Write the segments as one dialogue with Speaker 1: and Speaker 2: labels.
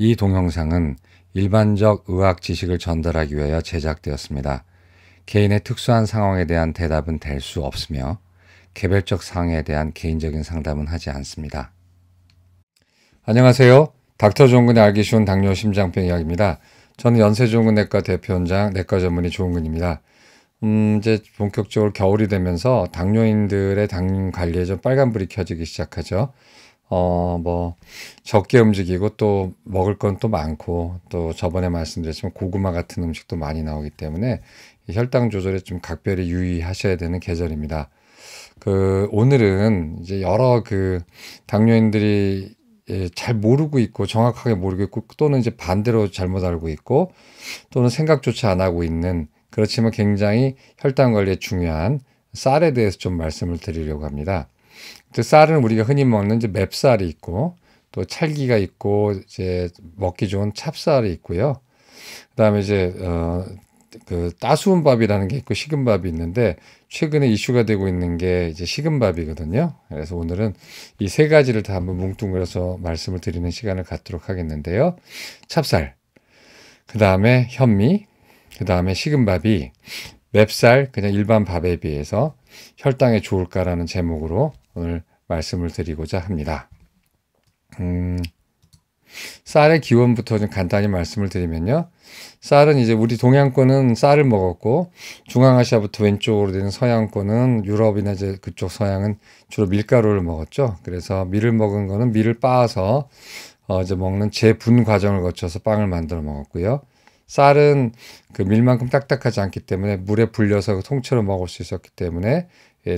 Speaker 1: 이 동영상은 일반적 의학 지식을 전달하기 위하여 제작되었습니다. 개인의 특수한 상황에 대한 대답은 될 수 없으며 개별적 상황에 대한 개인적인 상담은 하지 않습니다. 안녕하세요. 닥터 조은근의 알기 쉬운 당뇨 심장병 이야기입니다. 저는 연세조은근내과 대표원장 내과 전문의 조은근입니다. 이제 본격적으로 겨울이 되면서 당뇨인들의 당 관리에 좀 빨간불이 켜지기 시작하죠. 적게 움직이고 또 먹을 건 또 많고 또 저번에 말씀드렸지만 고구마 같은 음식도 많이 나오기 때문에 이 혈당 조절에 좀 각별히 유의하셔야 되는 계절입니다. 오늘은 이제 여러 당뇨인들이 잘 모르고 있고 정확하게 모르고 있고 또는 이제 반대로 잘못 알고 있고 또는 생각조차 안 하고 있는 그렇지만 굉장히 혈당 관리에 중요한 쌀에 대해서 좀 말씀을 드리려고 합니다. 쌀은 우리가 흔히 먹는 이제 맵쌀이 있고 또 찰기가 있고 이제 먹기 좋은 찹쌀이 있고요. 그다음에 이제 따스운 밥이라는 게 있고 식은 밥이 있는데 최근에 이슈가 되고 있는 게 이제 식은 밥이거든요. 그래서 오늘은 이 세 가지를 다 한번 뭉뚱그려서 말씀을 드리는 시간을 갖도록 하겠는데요. 찹쌀, 그다음에 현미, 그다음에 식은 밥이 맵쌀 그냥 일반 밥에 비해서 혈당에 좋을까라는 제목으로 오늘 말씀을 드리고자 합니다. 쌀의 기원부터 좀 간단히 말씀을 드리면요. 쌀은 이제 우리 동양권은 쌀을 먹었고 중앙아시아부터 왼쪽으로 되는 서양권은 유럽이나 이제 그쪽 서양은 주로 밀가루를 먹었죠. 그래서 밀을 먹은 거는 밀을 빻아서 이제 먹는 재분 과정을 거쳐서 빵을 만들어 먹었고요. 쌀은 그 밀만큼 딱딱하지 않기 때문에 물에 불려서 통째로 먹을 수 있었기 때문에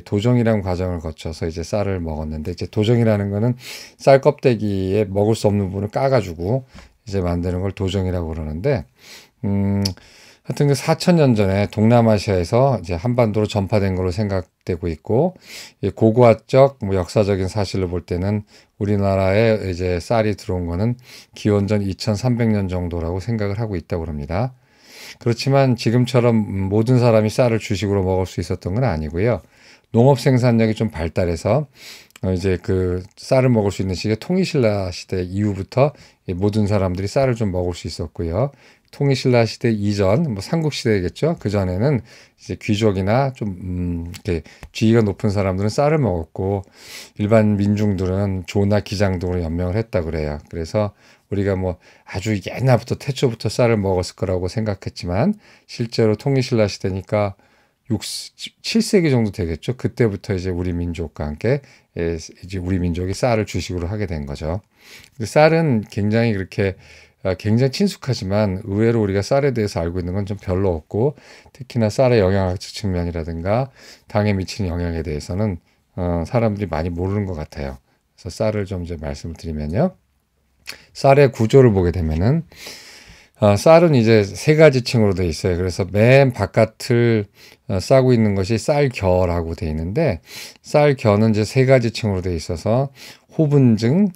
Speaker 1: 도정이라는 과정을 거쳐서 이제 쌀을 먹었는데 이제 도정이라는 거는 쌀 껍데기에 먹을 수 없는 부분을 까가지고 이제 만드는 걸 도정이라고 그러는데 하여튼 4,000년 전에 동남아시아에서 이제 한반도로 전파된 걸로 생각되고 있고 고고학적 역사적인 사실로 볼 때는 우리나라에 이제 쌀이 들어온 거는 기원전 2,300년 정도라고 생각을 하고 있다고 합니다. 그렇지만 지금처럼 모든 사람이 쌀을 주식으로 먹을 수 있었던 건 아니고요. 농업 생산력이 좀 발달해서 이제 쌀을 먹을 수 있는 시기에 통일신라 시대 이후부터 모든 사람들이 쌀을 좀 먹을 수 있었고요. 통일신라 시대 이전, 삼국시대겠죠. 그 전에는 이제 귀족이나 좀 이렇게 지위가 높은 사람들은 쌀을 먹었고 일반 민중들은 조나 기장 등으로 연명을 했다 그래요. 그래서 우리가 아주 옛날부터 태초부터 쌀을 먹었을 거라고 생각했지만 실제로 통일신라 시대니까 7세기 정도 되겠죠. 그때부터 이제 우리 민족과 함께 이제 우리 민족이 쌀을 주식으로 하게 된 거죠. 쌀은 굉장히 굉장히 친숙하지만 의외로 우리가 쌀에 대해서 알고 있는 건 좀 별로 없고 특히나 쌀의 영양학적 측면이라든가 당에 미치는 영향에 대해서는 사람들이 많이 모르는 것 같아요. 그래서 쌀을 좀 이제 말씀을 드리면요. 쌀의 구조를 보게 되면은 쌀은 이제 세 가지 층으로 되어 있어요. 그래서 맨 바깥을 싸고 있는 것이 쌀겨라고 되어 있는데 쌀겨는 이제 세 가지 층으로 되어 있어서 호분증,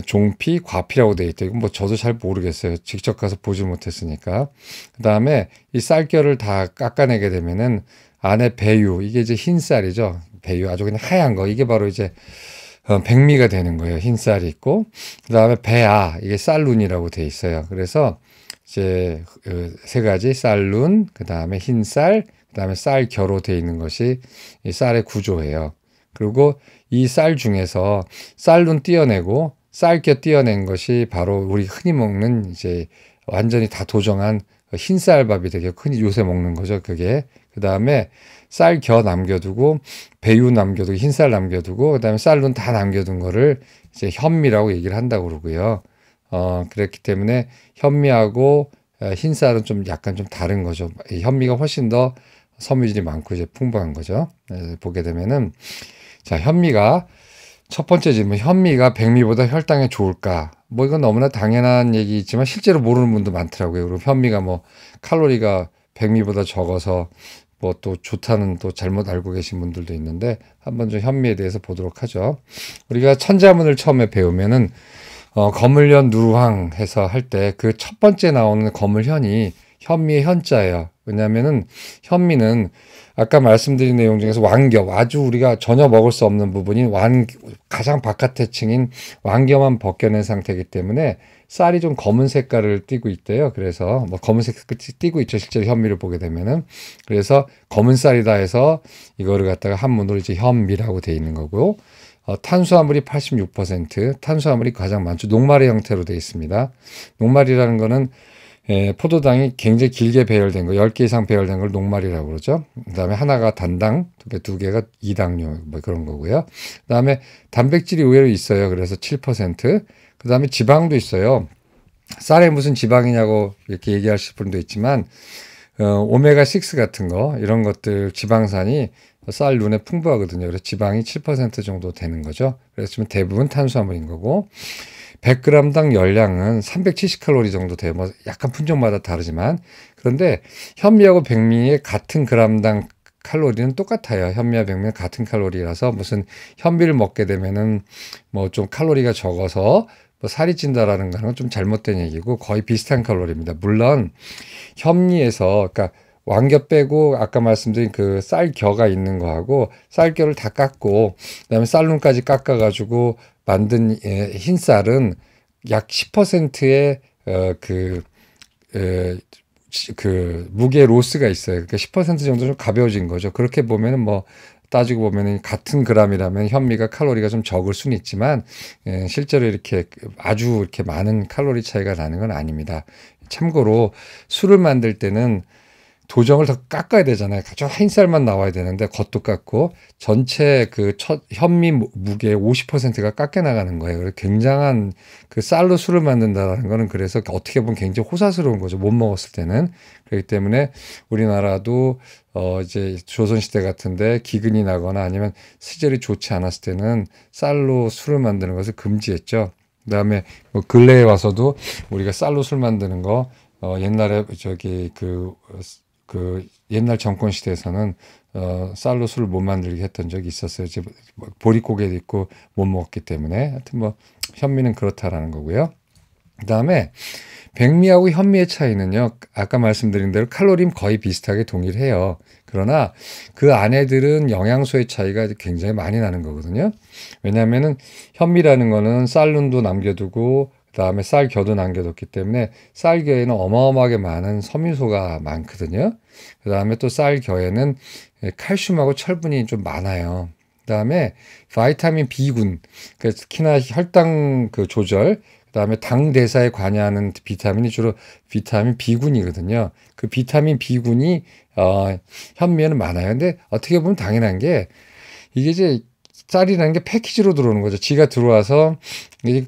Speaker 1: 종피, 과피라고 되어 있대요. 이건 저도 잘 모르겠어요. 직접 가서 보지 못했으니까. 그 다음에 이 쌀겨를 다 깎아내게 되면은 안에 배유, 이게 이제 흰 쌀이죠. 배유 아주 그냥 하얀 거. 이게 바로 이제 백미가 되는 거예요. 흰 쌀이 있고. 그 다음에 배아, 이게 쌀룬이라고 되어 있어요. 그래서 이제 세 가지 쌀룬, 그 다음에 흰쌀, 그 다음에 쌀겨로 되어 있는 것이 이 쌀의 구조예요. 그리고 이 쌀 중에서 쌀룬 띄어내고 쌀겨 띄어낸 것이 바로 우리 흔히 먹는 이제 완전히 다 도정한 흰쌀밥이 되게 흔히 요새 먹는 거죠. 그게. 그 다음에 쌀겨 남겨두고 배유 남겨두고 흰쌀 남겨두고 그 다음에 쌀룬 다 남겨둔 거를 이제 현미라고 얘기를 한다고 그러고요. 그렇기 때문에 현미하고 흰쌀은 좀 약간 좀 다른 거죠. 현미가 훨씬 더 섬유질이 많고 이제 풍부한 거죠. 보게 되면은 자, 현미가 첫 번째 질문, 현미가 백미보다 혈당에 좋을까? 이건 너무나 당연한 얘기지만 실제로 모르는 분도 많더라고요. 그리고 현미가 칼로리가 백미보다 적어서 또 좋다는 또 잘못 알고 계신 분들도 있는데 한번 좀 현미에 대해서 보도록 하죠. 우리가 천자문을 처음에 배우면은 거물현 누루황 해서 할 때 그 첫 번째 나오는 거물현이 현미의 현자예요. 왜냐하면은 현미는 아까 말씀드린 내용 중에서 완겹, 아주 우리가 전혀 먹을 수 없는 부분인 가장 바깥의 층인 완겨만 벗겨낸 상태이기 때문에 쌀이 좀 검은 색깔을 띠고 있대요. 그래서 뭐 검은색 띠고 있죠. 실제로 현미를 보게 되면은. 그래서 검은 쌀이다 해서 이거를 갖다가 한문으로 이제 현미라고 돼 있는 거고요. 탄수화물이 86%, 탄수화물이 가장 많죠. 녹말의 형태로 되어 있습니다. 녹말이라는 거는 포도당이 굉장히 길게 배열된 거, 10개 이상 배열된 걸 녹말이라고 그러죠. 그 다음에 하나가 단당, 두 개가 이당류, 뭐 그런 거고요. 그 다음에 단백질이 의외로 있어요. 그래서 7%. 그 다음에 지방도 있어요. 쌀에 무슨 지방이냐고 이렇게 얘기하실 분도 있지만, 오메가6 같은 거, 이런 것들 지방산이 쌀 눈에 풍부하거든요. 그래서 지방이 7% 정도 되는 거죠. 그래서 지금 대부분 탄수화물인 거고, 100g당 열량은 370칼로리 정도 돼요. 뭐 약간 품종마다 다르지만. 그런데 현미하고 백미의 같은 그램당 칼로리는 똑같아요. 현미와 백미는 같은 칼로리라서 무슨 현미를 먹게 되면은 뭐 좀 칼로리가 적어서 뭐 살이 찐다라는 거는 좀 잘못된 얘기고 거의 비슷한 칼로리입니다. 물론 현미에서 그러니까 왕겨 빼고 아까 말씀드린 그 쌀겨가 있는 거하고 쌀겨를 다 깎고 그다음에 쌀눈까지 깎아가지고 만든 흰 쌀은 약 10%의 그 무게 로스가 있어요. 그러니까 10% 정도 좀 가벼워진 거죠. 그렇게 보면은 뭐 따지고 보면은 같은 그램이라면 현미가 칼로리가 좀 적을 수는 있지만 실제로 이렇게 아주 이렇게 많은 칼로리 차이가 나는 건 아닙니다. 참고로 술을 만들 때는 도정을 더 깎아야 되잖아요. 아주 흰쌀만 나와야 되는데 겉도 깎고 전체 그 현미 무게의 50%가 깎여 나가는 거예요. 그래서 굉장한 그 쌀로 술을 만든다라는 거는 그래서 어떻게 보면 굉장히 호사스러운 거죠. 못 먹었을 때는. 그렇기 때문에 우리나라도 이제 조선시대 같은데 기근이 나거나 아니면 시절이 좋지 않았을 때는 쌀로 술을 만드는 것을 금지했죠. 그다음에 뭐 근래에 와서도 우리가 쌀로 술 만드는 거 옛날에 저기 그 옛날 정권 시대에서는 쌀로 술을 못 만들게 했던 적이 있었어요. 이제 뭐 보릿고개도 있고 못 먹었기 때문에 하여튼 뭐 현미는 그렇다라는 거고요. 그다음에 백미하고 현미의 차이는요. 아까 말씀드린 대로 칼로리는 거의 비슷하게 동일해요. 그러나 그 안에들은 영양소의 차이가 굉장히 많이 나는 거거든요. 왜냐하면은 현미라는 거는 쌀눈도 남겨두고 그다음에 쌀겨도 남겨뒀기 때문에 쌀겨에는 어마어마하게 많은 섬유소가 많거든요. 그다음에 또 쌀겨에는 칼슘하고 철분이 좀 많아요. 그다음에 바이타민 B군, 특히나 혈당 그 조절, 그다음에 당 대사에 관여하는 비타민이 주로 비타민 B군이거든요. 그 비타민 B군이 현미에는 많아요. 근데 어떻게 보면 당연한 게 이게 이제 쌀이라는 게 패키지로 들어오는 거죠. 지가 들어와서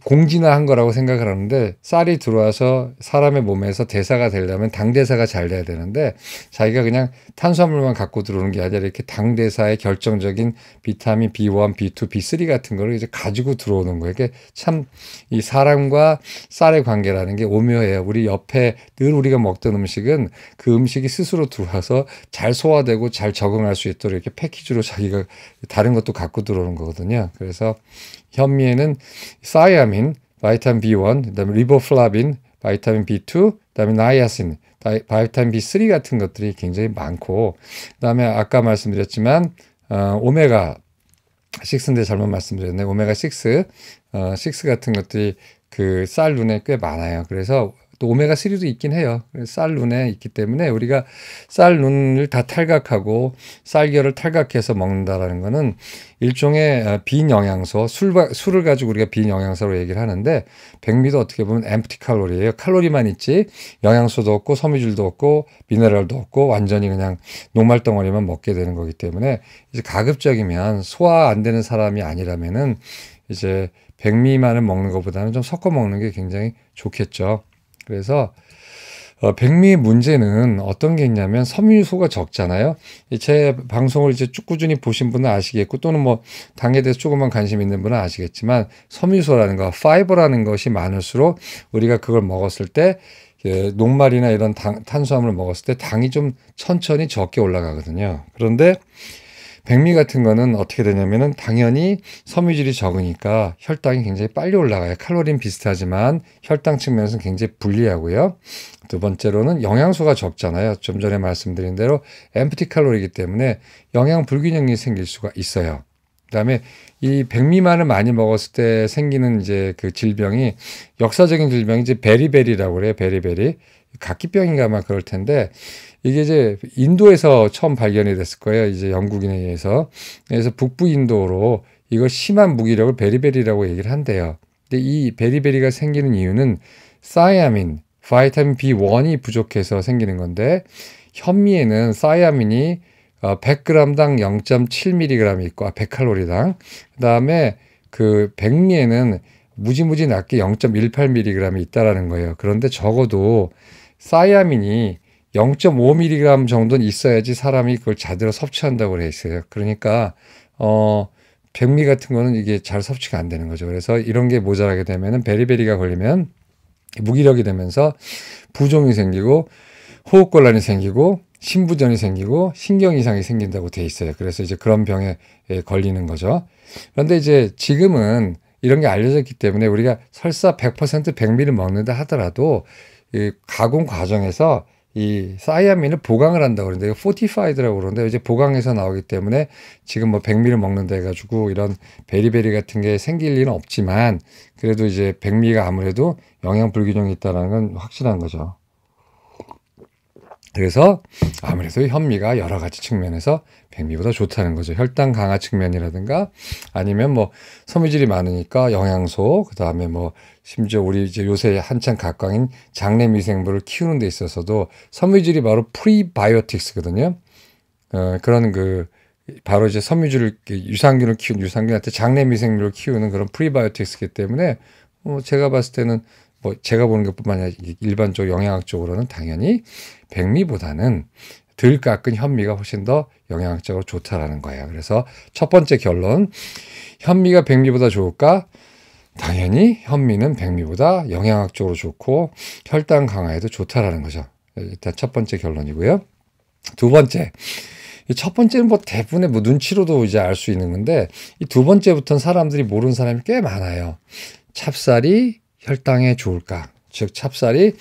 Speaker 1: 공진화한 거라고 생각을 하는데 쌀이 들어와서 사람의 몸에서 대사가 되려면 당 대사가 잘 돼야 되는데 자기가 그냥 탄수화물만 갖고 들어오는 게 아니라 이렇게 당 대사의 결정적인 비타민 B1, B2, B3 같은 거를 이제 가지고 들어오는 거예요. 이게 참 이 사람과 쌀의 관계라는 게 오묘해요. 우리 옆에 늘 우리가 먹던 음식은 그 음식이 스스로 들어와서 잘 소화되고 잘 적응할 수 있도록 이렇게 패키지로 자기가 다른 것도 갖고 들어오는 거거든요. 그래서 현미에는 사이아민, 바이타민 B1, 그다음에 리보플라빈, 바이타민 B2, 그다음에 나이아신, 바이타민 B3 같은 것들이 굉장히 많고, 그다음에 아까 말씀드렸지만 오메가 6인데 잘못 말씀드렸네. 오메가 6 같은 것들이 그 쌀 눈에 꽤 많아요. 그래서 또 오메가3도 있긴 해요. 쌀 눈에 있기 때문에 우리가 쌀 눈을 다 탈각하고 쌀겨를 탈각해서 먹는다라는 거는 일종의 빈 영양소, 술을 가지고 우리가 빈 영양소로 얘기를 하는데 백미도 어떻게 보면 엠프티 칼로리예요. 칼로리만 있지 영양소도 없고 섬유질도 없고 미네랄도 없고 완전히 그냥 녹말 덩어리만 먹게 되는 거기 때문에 이제 가급적이면 소화 안 되는 사람이 아니라면은 이제 백미만을 먹는 것보다는 좀 섞어 먹는 게 굉장히 좋겠죠. 그래서 백미의 문제는 어떤 게 있냐면 섬유소가 적잖아요. 제 방송을 이제 쭉 꾸준히 보신 분은 아시겠고 또는 뭐 당에 대해서 조금만 관심 있는 분은 아시겠지만 섬유소라는 거, 파이버라는 것이 많을수록 우리가 그걸 먹었을 때 녹말이나 이런 탄수화물을 먹었을 때 당이 좀 천천히 적게 올라가거든요. 그런데 백미 같은 거는 어떻게 되냐면은 당연히 섬유질이 적으니까 혈당이 굉장히 빨리 올라가요. 칼로리는 비슷하지만 혈당 측면에서는 굉장히 불리하고요. 두 번째로는 영양소가 적잖아요. 좀 전에 말씀드린 대로 엠프티 칼로리이기 때문에 영양 불균형이 생길 수가 있어요. 그다음에 이 백미만을 많이 먹었을 때 생기는 이제 그 질병이 역사적인 질병이 이제 베리베리라고 그래요. 베리베리. 각기병인가 아마 그럴 텐데 이게 이제 인도에서 처음 발견이 됐을 거예요. 이제 영국인에 의해서. 그래서 북부 인도로 이거 심한 무기력을 베리베리라고 얘기를 한대요. 근데 이 베리베리가 생기는 이유는 사이아민, 바이타민 B1이 부족해서 생기는 건데 현미에는 사이아민이 100g당 0.7mg 있고 100칼로리당. 그다음에 그 백미에는 무지무지 낮게 0.18mg이 있다라는 거예요. 그런데 적어도 사이아민이 0.5mg 정도는 있어야지 사람이 그걸 제대로 섭취한다고 돼 있어요. 그러니까 백미 같은 거는 이게 잘 섭취가 안 되는 거죠. 그래서 이런 게 모자라게 되면은 베리베리가 걸리면 무기력이 되면서 부종이 생기고 호흡곤란이 생기고 신부전이 생기고 신경 이상이 생긴다고 돼 있어요. 그래서 이제 그런 병에 걸리는 거죠. 그런데 이제 지금은 이런 게 알려졌기 때문에 우리가 설사 100% 백미를 먹는다 하더라도 이 가공 과정에서 이 사이아민을 보강을 한다고 그러는데 포티파이드라고 그러는데 이제 보강해서 나오기 때문에 지금 뭐 백미를 먹는다 해가지고 이런 베리베리 같은 게 생길 일은 없지만 그래도 이제 백미가 아무래도 영양 불균형이 있다는 건 확실한 거죠. 그래서 아무래도 현미가 여러 가지 측면에서 백미보다 좋다는 거죠. 혈당 강화 측면이라든가 아니면 뭐 섬유질이 많으니까 영양소, 그 다음에 뭐 심지어 우리 이제 요새 한창 각광인 장내 미생물을 키우는 데 있어서도 섬유질이 바로 프리바이오틱스거든요. 그런 그 바로 이제 섬유질을 유산균을 키우는 유산균한테 장내 미생물을 키우는 그런 프리바이오틱스이기 때문에 제가 봤을 때는 뭐 제가 보는 것뿐만 아니라 일반적 영양학적으로는 당연히 백미보다는 덜 깎은 현미가 훨씬 더 영양학적으로 좋다라는 거예요. 그래서 첫 번째 결론, 현미가 백미보다 좋을까? 당연히 현미는 백미보다 영양학적으로 좋고 혈당 강화에도 좋다라는 거죠. 일단 첫 번째 결론이고요. 두 번째, 이 첫 번째는 뭐 대부분의 뭐 눈치로도 이제 알 수 있는 건데 이 두 번째부터는 사람들이 모르는 사람이 꽤 많아요. 찹쌀이 혈당에 좋을까? 즉 찹쌀이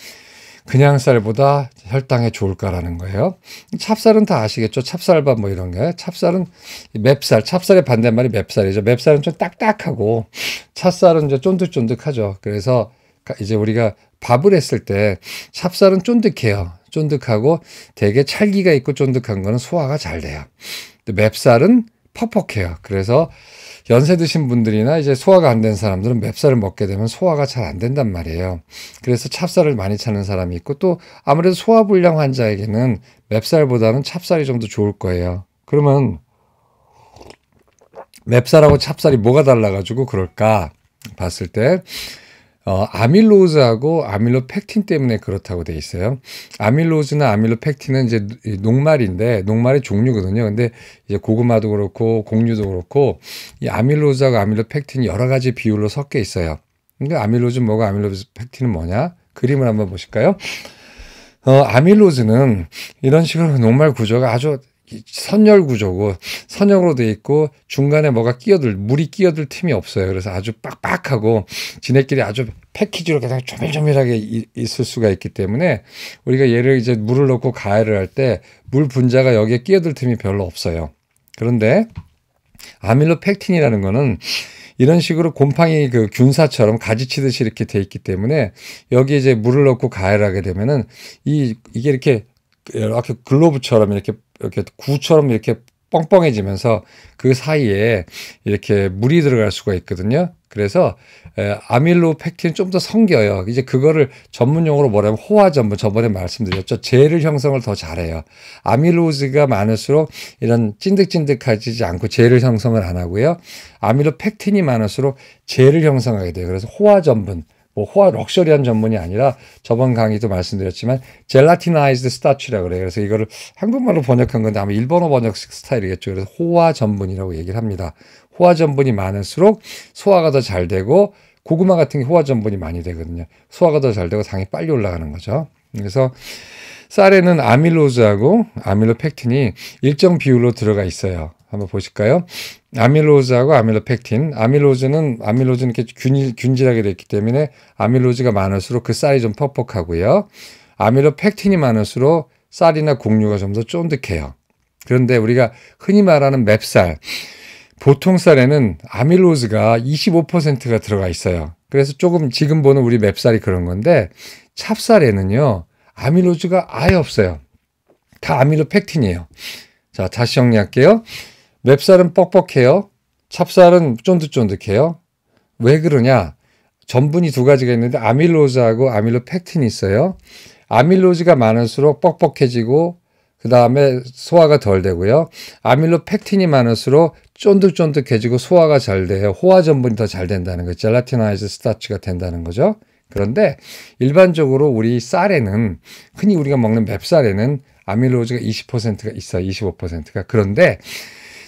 Speaker 1: 그냥 쌀보다 혈당에 좋을까라는 거예요. 찹쌀은 다 아시겠죠? 찹쌀밥 뭐 이런 게. 찹쌀은 맵쌀, 찹쌀의 반대말이 맵쌀이죠. 맵쌀은 좀 딱딱하고 찹쌀은 이제 쫀득쫀득하죠. 그래서 이제 우리가 밥을 했을 때 찹쌀은 쫀득해요. 쫀득하고 되게 찰기가 있고 쫀득한 거는 소화가 잘 돼요. 맵쌀은 퍽퍽해요. 그래서 연세 드신 분들이나 이제 소화가 안 된 사람들은 맵쌀을 먹게 되면 소화가 잘 안 된단 말이에요. 그래서 찹쌀을 많이 찾는 사람이 있고 또 아무래도 소화불량 환자에게는 맵쌀보다는 찹쌀이 좀 더 좋을 거예요. 그러면 맵쌀하고 찹쌀이 뭐가 달라가지고 그럴까 봤을 때 아밀로즈하고 아밀로펙틴 때문에 그렇다고 돼 있어요. 아밀로즈나 아밀로펙틴은 이제 녹말인데 녹말의 종류거든요. 근데 이제 고구마도 그렇고 곡류도 그렇고 이 아밀로즈하고 아밀로펙틴이 여러 가지 비율로 섞여 있어요. 근데 아밀로즈는 뭐고 아밀로펙틴은 뭐냐? 그림을 한번 보실까요? 아밀로즈는 이런 식으로 녹말 구조가 아주 선열 구조고 선형으로 되어 있고 중간에 뭐가 물이 끼어들 틈이 없어요. 그래서 아주 빡빡하고 지네끼리 아주 패키지로 그냥 조밀조밀하게 있을 수가 있기 때문에 우리가 얘를 이제 물을 넣고 가열을 할 때 물 분자가 여기에 끼어들 틈이 별로 없어요. 그런데 아밀로펙틴이라는 거는 이런 식으로 곰팡이 그 균사처럼 가지치듯이 이렇게 돼 있기 때문에 여기에 이제 물을 넣고 가열하게 되면은 이게 이렇게 글로브처럼 이렇게 구처럼 이렇게 뻥뻥해지면서 그 사이에 이렇게 물이 들어갈 수가 있거든요. 그래서 아밀로펙틴은 좀 더 성겨요. 이제 그거를 전문용어로 뭐라면 호화전분, 저번에 말씀드렸죠. 젤을 형성을 더 잘해요. 아밀로즈가 많을수록 이런 찐득찐득하지 않고 젤을 형성을 안 하고요. 아밀로펙틴이 많을수록 젤을 형성하게 돼요. 그래서 호화전분, 뭐 호화 럭셔리한 전문이 아니라 저번 강의도 말씀드렸지만 젤라티나이즈드 스타치라고 그래요. 그래서 이거를 한국말로 번역한 건데 아마 일본어 번역 스타일이겠죠. 그래서 호화 전분이라고 얘기를 합니다. 호화 전분이 많을수록 소화가 더 잘 되고 고구마 같은 게 호화 전분이 많이 되거든요. 소화가 더 잘 되고 당이 빨리 올라가는 거죠. 그래서 쌀에는 아밀로즈하고 아밀로펙틴이 일정 비율로 들어가 있어요. 한번 보실까요? 아밀로즈하고 아밀로펙틴. 아밀로즈는 이렇게 균질하게 되어 있기 때문에 아밀로즈가 많을수록 그 쌀이 좀 퍽퍽하고요. 아밀로펙틴이 많을수록 쌀이나 곡류가 좀 더 쫀득해요. 그런데 우리가 흔히 말하는 맵쌀. 보통 쌀에는 아밀로즈가 25%가 들어가 있어요. 그래서 조금 지금 보는 우리 맵쌀이 그런 건데 찹쌀에는요 아밀로즈가 아예 없어요. 다 아밀로펙틴이에요. 자, 다시 정리할게요. 맵쌀은 뻑뻑해요. 찹쌀은 쫀득쫀득해요. 왜 그러냐? 전분이 두 가지가 있는데 아밀로즈하고 아밀로펙틴이 있어요. 아밀로즈가 많을수록 뻑뻑해지고 그 다음에 소화가 덜 되고요. 아밀로펙틴이 많을수록 쫀득쫀득해지고 소화가 잘 돼요. 호화 전분이 더 잘 된다는 거죠. 젤라티나이즈 스타치가 된다는 거죠. 그런데 일반적으로 우리 쌀에는 흔히 우리가 먹는 맵쌀에는 아밀로즈가 20%가 있어요. 25%가. 그런데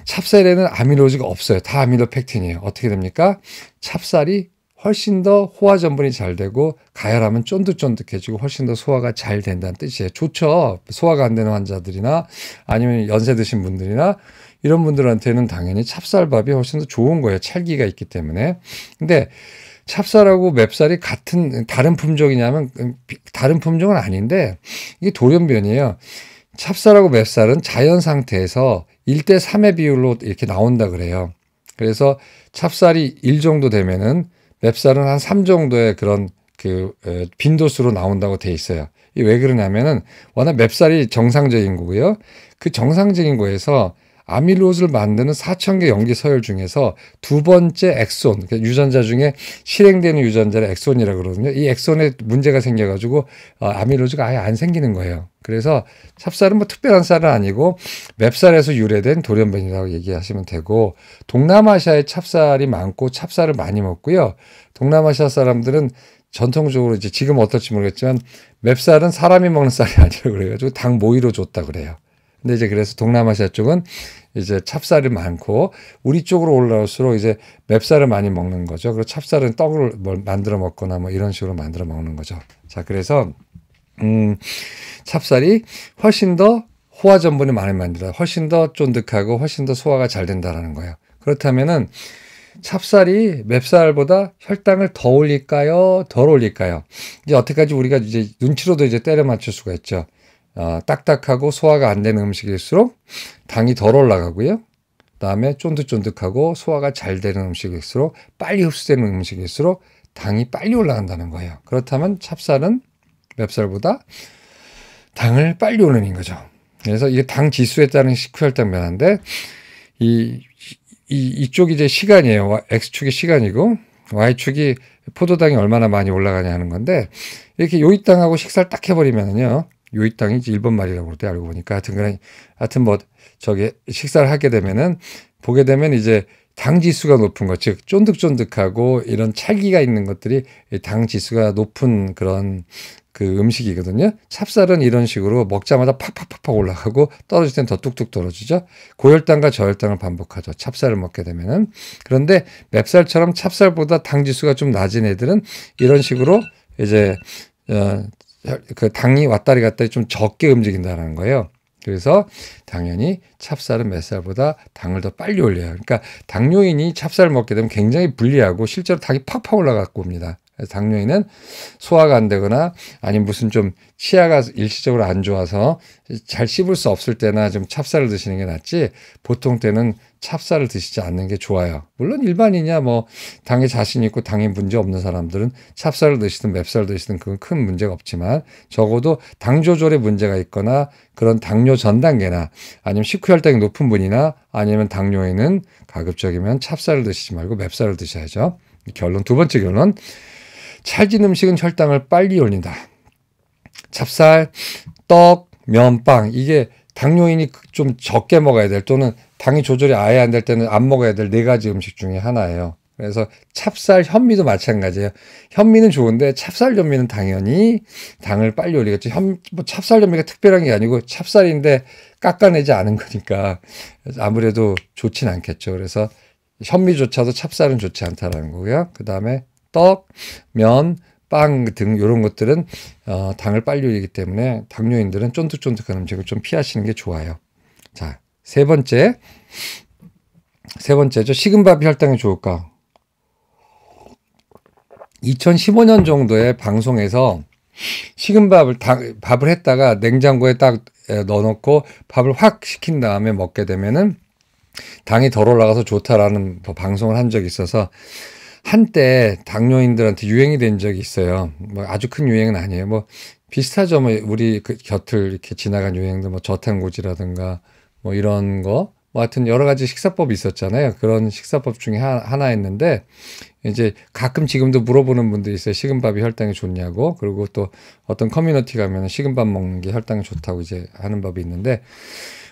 Speaker 1: 찹쌀에는 아밀로즈가 없어요. 다 아밀로펙틴이에요. 어떻게 됩니까? 찹쌀이 훨씬 더 호화 전분이 잘 되고 가열하면 쫀득쫀득해지고 훨씬 더 소화가 잘 된다는 뜻이에요. 좋죠. 소화가 안 되는 환자들이나 아니면 연세 드신 분들이나 이런 분들한테는 당연히 찹쌀밥이 훨씬 더 좋은 거예요. 찰기가 있기 때문에. 근데 찹쌀하고 맵쌀이 다른 품종이냐면 다른 품종은 아닌데 이게 돌연변이에요. 찹쌀하고 맵쌀은 자연 상태에서 1대 3의 비율로 이렇게 나온다 그래요. 그래서 찹쌀이 1 정도 되면은 맵쌀은 한 3 정도의 그런 빈도수로 나온다고 돼 있어요. 이게 왜 그러냐면은 워낙 맵쌀이 정상적인 거고요. 그 정상적인 거에서 아밀로즈를 만드는 4,000개 염기 서열 중에서 두 번째 엑손, 그러니까 유전자 중에 실행되는 유전자를 엑손이라고 그러거든요. 이 엑손에 문제가 생겨가지고 아밀로즈가 아예 안 생기는 거예요. 그래서 찹쌀은 뭐 특별한 쌀은 아니고 맵쌀에서 유래된 돌연변이라고 얘기하시면 되고 동남아시아에 찹쌀이 많고 찹쌀을 많이 먹고요. 동남아시아 사람들은 전통적으로 이제 지금 어떨지 모르겠지만 맵쌀은 사람이 먹는 쌀이 아니라고 그래가지고 당 모이로 줬다 그래요. 근데 이제 그래서 동남아시아 쪽은 이제 찹쌀이 많고 우리 쪽으로 올라올수록 이제 맵쌀을 많이 먹는 거죠. 그리고 찹쌀은 떡을 만들어 먹거나 뭐 이런 식으로 만들어 먹는 거죠. 자, 그래서 찹쌀이 훨씬 더 호화 전분이 많이 만들어 훨씬 더 쫀득하고 훨씬 더 소화가 잘 된다라는 거예요. 그렇다면은 찹쌀이 맵쌀보다 혈당을 더 올릴까요? 덜 올릴까요? 이제 어떻게까지 우리가 이제 눈치로도 이제 때려 맞출 수가 있죠. 딱딱하고 소화가 안 되는 음식일수록 당이 덜 올라가고요. 그다음에 쫀득쫀득하고 소화가 잘 되는 음식일수록 빨리 흡수되는 음식일수록 당이 빨리 올라간다는 거예요. 그렇다면 찹쌀은 맵쌀보다 당을 빨리 올리는 거죠. 그래서 이게 당 지수에 따른 식후혈당 변화인데 이쪽이 이제 시간이에요. X축이 시간이고 Y축이 포도당이 얼마나 많이 올라가냐 하는 건데 이렇게 요입당하고 식사를 딱 해버리면은요. 요입당이 일본 말이라고 그러대 알고 보니까 하여튼 뭐 식사를 하게 되면은 보게 되면 이제 당 지수가 높은 것, 즉 쫀득쫀득하고 이런 찰기가 있는 것들이 당 지수가 높은 그런 그 음식이거든요. 찹쌀은 이런 식으로 먹자마자 팍팍팍팍 올라가고 떨어질 땐 더 뚝뚝 떨어지죠. 고혈당과 저혈당을 반복하죠. 찹쌀을 먹게 되면은. 그런데 맵쌀처럼 찹쌀보다 당 지수가 좀 낮은 애들은 이런 식으로 이제 그 당이 왔다리 갔다리 좀 적게 움직인다는 거예요. 그래서 당연히 찹쌀은 맵쌀보다 당을 더 빨리 올려요. 그러니까 당뇨인이 찹쌀을 먹게 되면 굉장히 불리하고 실제로 당이 팍팍 올라가고 옵니다. 그래서 당뇨인은 소화가 안 되거나 아니면 무슨 좀 치아가 일시적으로 안 좋아서 잘 씹을 수 없을 때나 좀 찹쌀을 드시는 게 낫지 보통 때는 찹쌀을 드시지 않는 게 좋아요. 물론 일반이냐 뭐 당에 자신 있고 당에 문제 없는 사람들은 찹쌀을 드시든 맵쌀을 드시든 그건 큰 문제가 없지만 적어도 당 조절에 문제가 있거나 그런 당뇨 전 단계나 아니면 식후혈당이 높은 분이나 아니면 당뇨인은 가급적이면 찹쌀을 드시지 말고 맵쌀을 드셔야죠. 결론, 두 번째 결론. 찰진 음식은 혈당을 빨리 올린다. 찹쌀, 떡, 면, 빵. 이게 당뇨인이 좀 적게 먹어야 될 또는 당이 조절이 아예 안 될 때는 안 먹어야 될 4가지 음식 중에 하나예요. 그래서 찹쌀, 현미도 마찬가지예요. 현미는 좋은데 찹쌀 현미는 당연히 당을 빨리 올리겠죠. 뭐 찹쌀 현미가 특별한 게 아니고 찹쌀인데 깎아내지 않은 거니까 아무래도 좋진 않겠죠. 그래서 현미조차도 찹쌀은 좋지 않다라는 거고요. 그 다음에 떡, 면, 빵 등 이런 것들은 당을 빨리 올리기 때문에 당뇨인들은 쫀득쫀득한 음식을 좀 피하시는 게 좋아요. 자, 세 번째죠. 식은밥이 혈당에 좋을까? 2015년 정도에 방송에서 밥을 했다가 냉장고에 딱 넣어놓고 밥을 확 식힌 다음에 먹게 되면은 당이 덜 올라가서 좋다라는 뭐 방송을 한 적이 있어서 한때 당뇨인들한테 유행이 된 적이 있어요. 뭐 아주 큰 유행은 아니에요. 뭐 비슷하죠. 뭐 우리 그 곁을 이렇게 지나간 유행들 뭐 저탄고지라든가 뭐 이런 거. 뭐 하여튼 여러 가지 식사법이 있었잖아요. 그런 식사법 중에 하나였는데 이제 가끔 지금도 물어보는 분들이 있어요. 식은밥이 혈당에 좋냐고. 그리고 또 어떤 커뮤니티 가면 식은밥 먹는 게 혈당에 좋다고 이제 하는 법이 있는데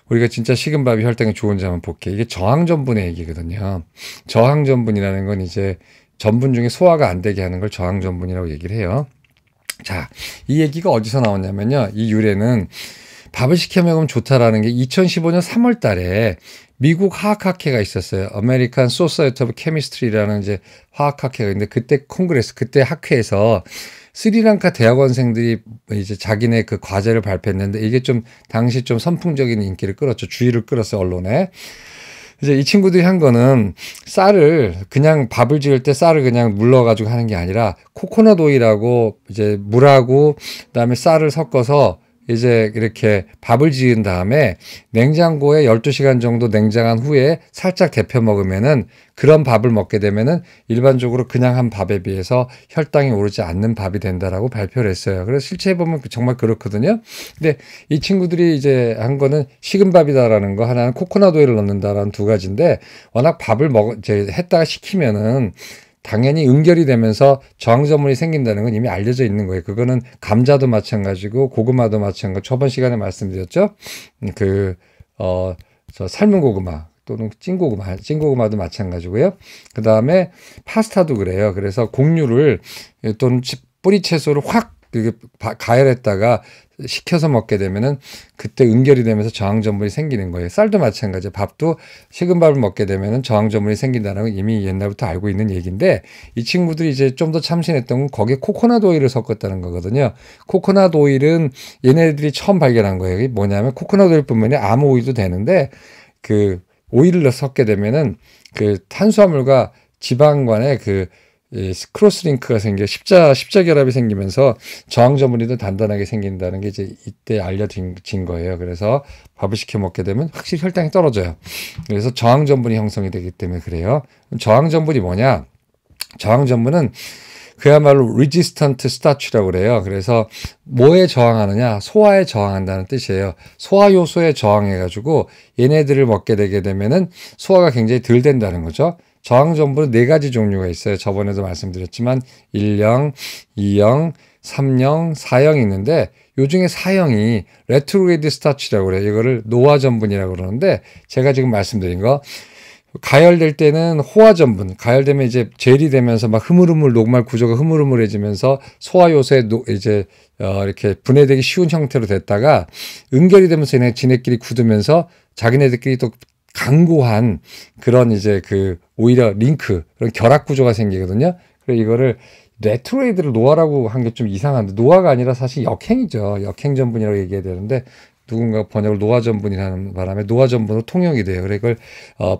Speaker 1: 우리가 진짜 식은밥이 혈당에 좋은지 한번 볼게요. 이게 저항전분의 얘기거든요. 저항전분이라는 건 이제 전분 중에 소화가 안 되게 하는 걸 저항전분이라고 얘기를 해요. 자, 이 얘기가 어디서 나왔냐면요. 이 유래는 밥을 시켜 먹으면 좋다라는 게 2015년 3월 달에 미국 화학학회가 있었어요. American Society of Chemistry라는 이제 화학학회가 있는데 그때 콩그레스, 그때 학회에서 스리랑카 대학원생들이 이제 자기네 그 과제를 발표했는데 이게 좀 당시 좀 선풍적인 인기를 끌었죠. 주의를 끌었어요, 언론에. 이제 이 친구들이 한 거는 쌀을 그냥 밥을 지을 때 쌀을 그냥 물러가지고 하는 게 아니라 코코넛 오일하고 이제 물하고 그다음에 쌀을 섞어서 이제 이렇게 밥을 지은 다음에 냉장고에 12시간 정도 냉장한 후에 살짝 데펴 먹으면은 그런 밥을 먹게 되면은 일반적으로 그냥 한 밥에 비해서 혈당이 오르지 않는 밥이 된다라고 발표를 했어요. 그래서 실제 보면 정말 그렇거든요. 근데 이 친구들이 이제 한 거는 식은밥이다라는 거, 하나는 코코넛 오일을 넣는다라는 두 가지인데 워낙 밥을 이제 했다가 식히면은 당연히 응결이 되면서 저항전분이 생긴다는 건 이미 알려져 있는 거예요. 그거는 감자도 마찬가지고 고구마도 마찬가지고 저번 시간에 말씀드렸죠. 저 삶은 고구마 또는 찐고구마도 마찬가지고요. 그 다음에 파스타도 그래요. 그래서 곡류를 또는 뿌리 채소를 확 가열했다가 식혀서 먹게 되면은 그때 응결이 되면서 저항전분이 생기는 거예요. 쌀도 마찬가지예요. 밥도 식은밥을 먹게 되면은 저항전분이 생긴다는 건 이미 옛날부터 알고 있는 얘기인데 이 친구들이 이제 좀 더 참신했던 건 거기에 코코넛 오일을 섞었다는 거거든요. 코코넛 오일은 얘네들이 처음 발견한 거예요. 이게 뭐냐면 코코넛 오일뿐만이 아무 오일도 되는데 그 오일을 섞게 되면은 그 탄수화물과 지방 간의 크로스링크가 생겨 십자 결합이 생기면서 저항전분이 더 단단하게 생긴다는 게 이제 이때 알려진 거예요. 그래서 밥을 시켜 먹게 되면 확실히 혈당이 떨어져요. 그래서 저항전분이 형성이 되기 때문에 그래요. 저항전분이 뭐냐? 저항전분은 그야말로 resistant starch라고 그래요. 그래서 뭐에 저항하느냐? 소화에 저항한다는 뜻이에요. 소화 요소에 저항해가지고 얘네들을 먹게 되게 되면은 소화가 굉장히 덜 된다는 거죠. 저항전분은 네 가지 종류가 있어요. 저번에도 말씀드렸지만 1형, 2형, 3형, 4형이 있는데 요 중에 4형이 레트로그레이드 스타치라고 그래요. 이거를 노화전분이라고 그러는데 제가 지금 말씀드린 거 가열될 때는 호화전분, 가열되면 이제 젤이 되면서 막 녹말 구조가 흐물흐물해지면서 소화 요소에 이제 이렇게 분해되기 쉬운 형태로 됐다가 응결이 되면서 지네끼리 굳으면서 자기네들끼리 또 강고한 그런 이제 오히려 그런 결합 구조가 생기거든요. 그래서 이거를 레트로이드를 노화라고 한 게 좀 이상한데 노화가 아니라 사실 역행이죠. 역행전분이라고 얘기해야 되는데 누군가 번역을 노화전분이라는 바람에 노화전분으로 통용이 돼요. 그래 이걸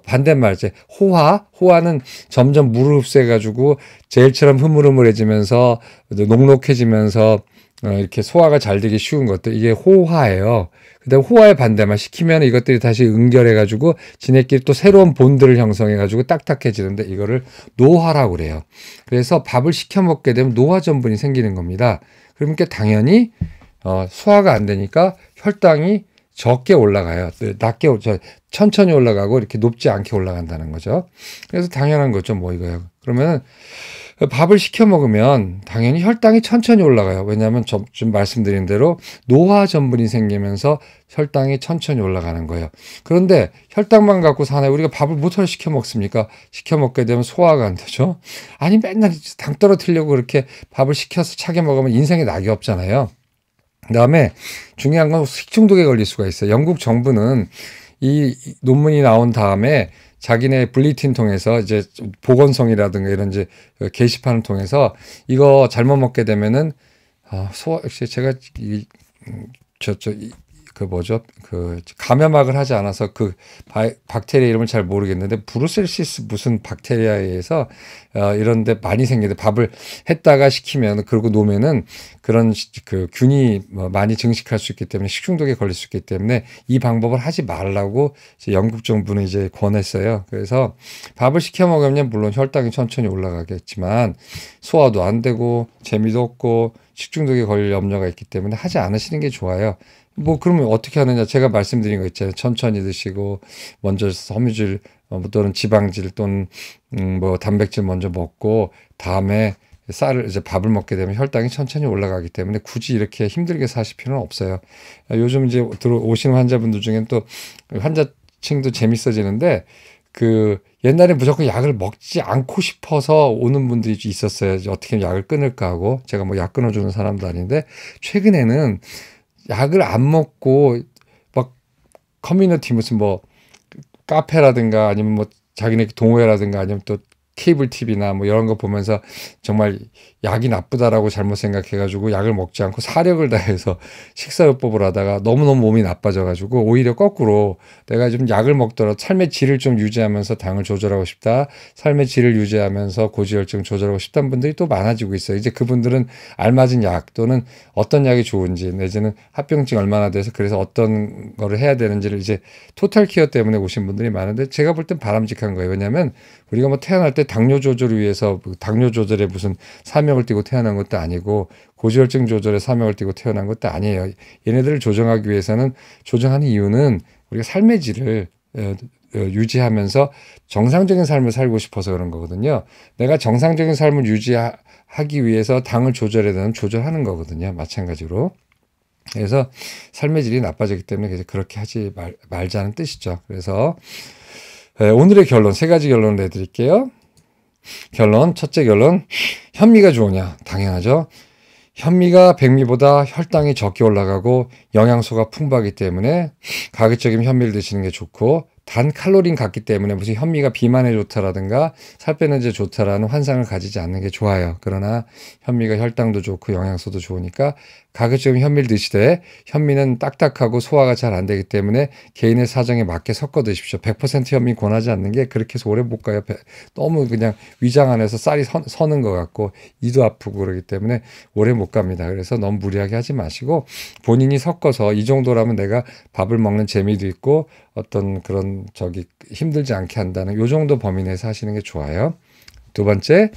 Speaker 1: 반대말 이제 호화는 점점 물을 흡수해가지고 젤처럼 흐물흐물해지면서 녹록해지면서 이렇게 소화가 잘 되기 쉬운 것들 이게 호화예요. 그다음 호화의 반대말 시키면 이것들이 다시 응결해가지고 지네끼리 또 새로운 본드를 형성해가지고 딱딱해지는데 이거를 노화라고 그래요. 그래서 밥을 시켜 먹게 되면 노화전분이 생기는 겁니다. 그러니까 당연히 소화가 안 되니까 혈당이 적게 올라가요. 천천히 올라가고 이렇게 높지 않게 올라간다는 거죠. 그래서 당연한 거죠. 뭐 이거요. 그러면 밥을 시켜 먹으면 당연히 혈당이 천천히 올라가요. 왜냐하면 좀 말씀드린 대로 노화전분이 생기면서 혈당이 천천히 올라가는 거예요. 그런데 혈당만 갖고 사나요? 우리가 밥을 뭐하러 시켜 먹습니까? 시켜 먹게 되면 소화가 안 되죠. 아니 맨날 당 떨어뜨리려고 그렇게 밥을 시켜서 차게 먹으면 인생에 낙이 없잖아요. 그다음에 중요한 건 식중독에 걸릴 수가 있어요. 영국 정부는 이 논문이 나온 다음에 자기네 블리틴 통해서 이제 보건성이라든가 이런 이제 게시판을 통해서 이거 잘못 먹게 되면은 소화 역시 제가 그 뭐죠? 그 감염학을 하지 않아서 그 박테리아 이름을 잘 모르겠는데 브루셀시스 무슨 박테리아에 의해서 이런데 많이 생기는데 밥을 했다가 식히면 그러고 놓으면은 그런 그 균이 많이 증식할 수 있기 때문에 식중독에 걸릴 수 있기 때문에 이 방법을 하지 말라고 이제 영국 정부는 이제 권했어요. 그래서 밥을 시켜 먹으면 물론 혈당이 천천히 올라가겠지만 소화도 안 되고 재미도 없고 식중독에 걸릴 염려가 있기 때문에 하지 않으시는 게 좋아요. 뭐 그러면 어떻게 하느냐? 제가 말씀드린 거 있잖아요. 천천히 드시고 먼저 섬유질 또는 지방질 또는 뭐 단백질 먼저 먹고 다음에 쌀을 이제 밥을 먹게 되면 혈당이 천천히 올라가기 때문에 굳이 이렇게 힘들게 사실 필요는 없어요. 요즘 이제 들어오시는 환자분들 중엔 또 환자층도 재밌어지는데 그 옛날에 무조건 약을 먹지 않고 싶어서 오는 분들이 있었어요. 어떻게 약을 끊을까 하고 제가 뭐 약 끊어주는 사람도 아닌데 최근에는 약을 안 먹고 막 커뮤니티 무슨 뭐 카페라든가 아니면 뭐 자기네 동호회라든가 아니면 또 케이블 TV나 뭐 이런 거 보면서 정말 약이 나쁘다라고 잘못 생각해가지고 약을 먹지 않고 사력을 다해서 식사요법을 하다가 너무너무 몸이 나빠져가지고 오히려 거꾸로 내가 좀 약을 먹더라도 삶의 질을 좀 유지하면서 당을 조절하고 싶다. 삶의 질을 유지하면서 고지혈증 조절하고 싶다는 분들이 또 많아지고 있어요. 이제 그분들은 알맞은 약 또는 어떤 약이 좋은지 내지는 합병증 얼마나 돼서 그래서 어떤 거를 해야 되는지를 이제 토탈 케어 때문에 오신 분들이 많은데 제가 볼 땐 바람직한 거예요. 왜냐하면 우리가 뭐 태어날 때 당뇨 조절을 위해서 당뇨 조절에 무슨 사명을 띠고 태어난 것도 아니고 고지혈증 조절에 사명을 띠고 태어난 것도 아니에요. 얘네들을 조정하기 위해서는 조정하는 이유는 우리가 삶의 질을 유지하면서 정상적인 삶을 살고 싶어서 그런 거거든요. 내가 정상적인 삶을 유지하기 위해서 당을 조절해야 되는 조절하는 거거든요. 마찬가지로. 그래서 삶의 질이 나빠지기 때문에 그렇게 하지 말자는 뜻이죠. 그래서 오늘의 결론, 세 가지 결론을 내드릴게요. 결론, 첫째 결론, 현미가 좋으냐? 당연하죠. 현미가 백미보다 혈당이 적게 올라가고 영양소가 풍부하기 때문에 가급적이면 현미를 드시는 게 좋고 단 칼로리는 같기 때문에 무슨 현미가 비만에 좋다라든가 살 빼는 데 좋다라는 환상을 가지지 않는 게 좋아요. 그러나 현미가 혈당도 좋고 영양소도 좋으니까 가급적이면 현미를 드시되 현미는 딱딱하고 소화가 잘 안 되기 때문에 개인의 사정에 맞게 섞어 드십시오. 100% 현미 권하지 않는 게 그렇게 해서 오래 못 가요. 너무 그냥 위장 안에서 쌀이 서는 것 같고 이도 아프고 그러기 때문에 오래 못 갑니다. 그래서 너무 무리하게 하지 마시고 본인이 섞어서 이 정도라면 내가 밥을 먹는 재미도 있고 어떤 그런 힘들지 않게 한다는 요 정도 범위 내에서 하시는 게 좋아요. 두 번째,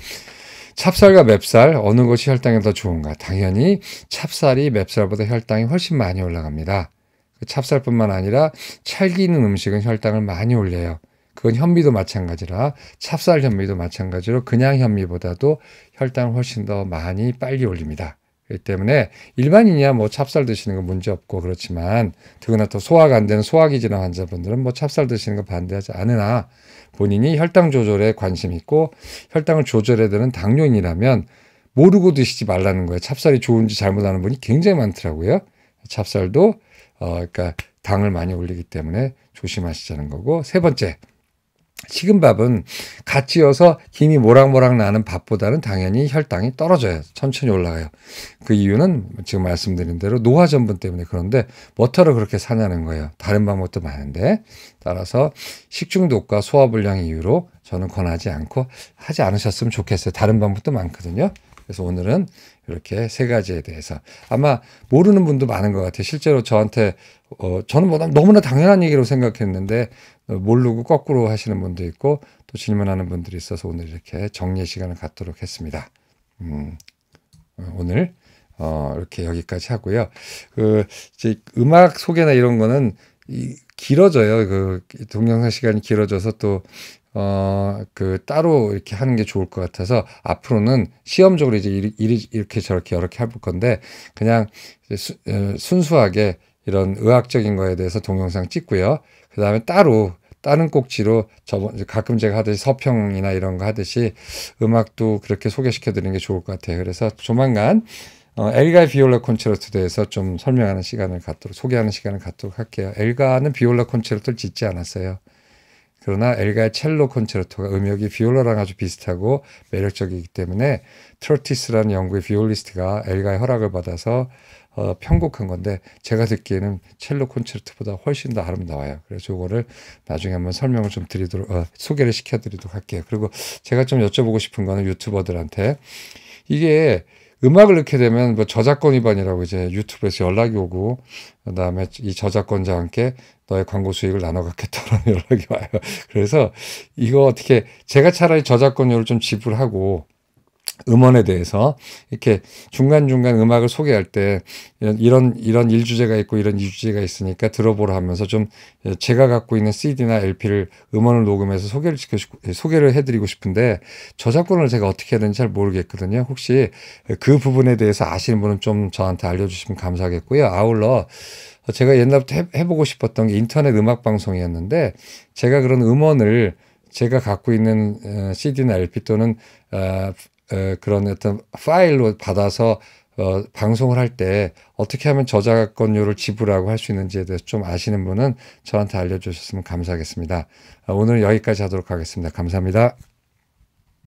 Speaker 1: 찹쌀과 맵쌀 어느 것이 혈당에 더 좋은가? 당연히 찹쌀이 맵쌀보다 혈당이 훨씬 많이 올라갑니다. 찹쌀뿐만 아니라 찰기 있는 음식은 혈당을 많이 올려요. 그건 현미도 마찬가지라 찹쌀 현미도 마찬가지로 그냥 현미보다도 혈당을 훨씬 더 많이 빨리 올립니다. 그렇기 때문에 일반인이야 뭐 찹쌀 드시는 거 문제 없고 그렇지만 더구나 또 소화가 안 되는 소화기 질환 환자분들은 뭐 찹쌀 드시는 거 반대하지 않으나 본인이 혈당 조절에 관심 있고 혈당을 조절해야 되는 당뇨인이라면 모르고 드시지 말라는 거예요. 찹쌀이 좋은지 잘못하는 분이 굉장히 많더라고요. 찹쌀도 그러니까 당을 많이 올리기 때문에 조심하시자는 거고 세 번째 식은 밥은 갓 지어서 김이 모락모락 나는 밥보다는 당연히 혈당이 떨어져요. 천천히 올라가요. 그 이유는 지금 말씀드린 대로 노화 전분 때문에 그런데 뭐하러 그렇게 사냐는 거예요. 다른 방법도 많은데 따라서 식중독과 소화불량 이유로 저는 권하지 않고 하지 않으셨으면 좋겠어요. 다른 방법도 많거든요. 그래서 오늘은 이렇게 세 가지에 대해서 아마 모르는 분도 많은 것 같아요. 실제로 저한테 저는 뭐 너무나 당연한 얘기로 생각했는데 모르고 거꾸로 하시는 분도 있고 또 질문하는 분들이 있어서 오늘 이렇게 정리의 시간을 갖도록 했습니다. 오늘 이렇게 여기까지 하고요. 이제 음악 소개나 이런 거는 길어져요. 동영상 시간이 길어져서 또 따로 이렇게 하는 게 좋을 것 같아서 앞으로는 시험적으로 이제 이렇게 저렇게 여렇게 해볼 건데 그냥 순수하게 이런 의학적인 거에 대해서 동영상 찍고요. 그 다음에 다른 꼭지로 가끔 제가 하듯이 서평이나 이런 거 하듯이 음악도 그렇게 소개시켜 드리는 게 좋을 것 같아요. 그래서 조만간 엘가의 비올라 콘체르토에 대해서 좀 설명하는 시간을 소개하는 시간을 갖도록 할게요. 엘가는 비올라 콘체르토를 짓지 않았어요. 그러나 엘가의 첼로 콘체르토가 음역이 비올라랑 아주 비슷하고 매력적이기 때문에 트로티스라는 영국의 비올리스트가 엘가의 허락을 받아서 편곡한 건데 제가 듣기에는 첼로 콘체르토보다 훨씬 더 아름다워요. 그래서 이거를 나중에 한번 설명을 좀 드리도록 소개를 시켜드리도록 할게요. 그리고 제가 좀 여쭤보고 싶은 거는 유튜버들한테 이게 음악을 넣게 되면 뭐 저작권 위반이라고 이제 유튜브에서 연락이 오고 그다음에 이 저작권자와 함께 너의 광고 수익을 나눠 갖겠다라는 연락이 와요. 그래서 이거 어떻게 제가 차라리 저작권료를 좀 지불하고 음원에 대해서 이렇게 중간중간 음악을 소개할 때 이런 일주제가 있고 이런 이주제가 있으니까 들어보라 하면서 좀 제가 갖고 있는 CD나 LP를 음원을 녹음해서 소개를 해드리고 싶은데 저작권을 제가 어떻게 해야 되는지 잘 모르겠거든요. 혹시 그 부분에 대해서 아시는 분은 좀 저한테 알려주시면 감사하겠고요. 아울러 제가 옛날부터 해보고 싶었던 게 인터넷 음악 방송이었는데 제가 그런 음원을 제가 갖고 있는 CD나 LP 또는 그런 어떤 파일로 받아서 방송을 할 때 어떻게 하면 저작권료를 지불하고 할 수 있는지에 대해서 좀 아시는 분은 저한테 알려주셨으면 감사하겠습니다. 오늘 여기까지 하도록 하겠습니다. 감사합니다.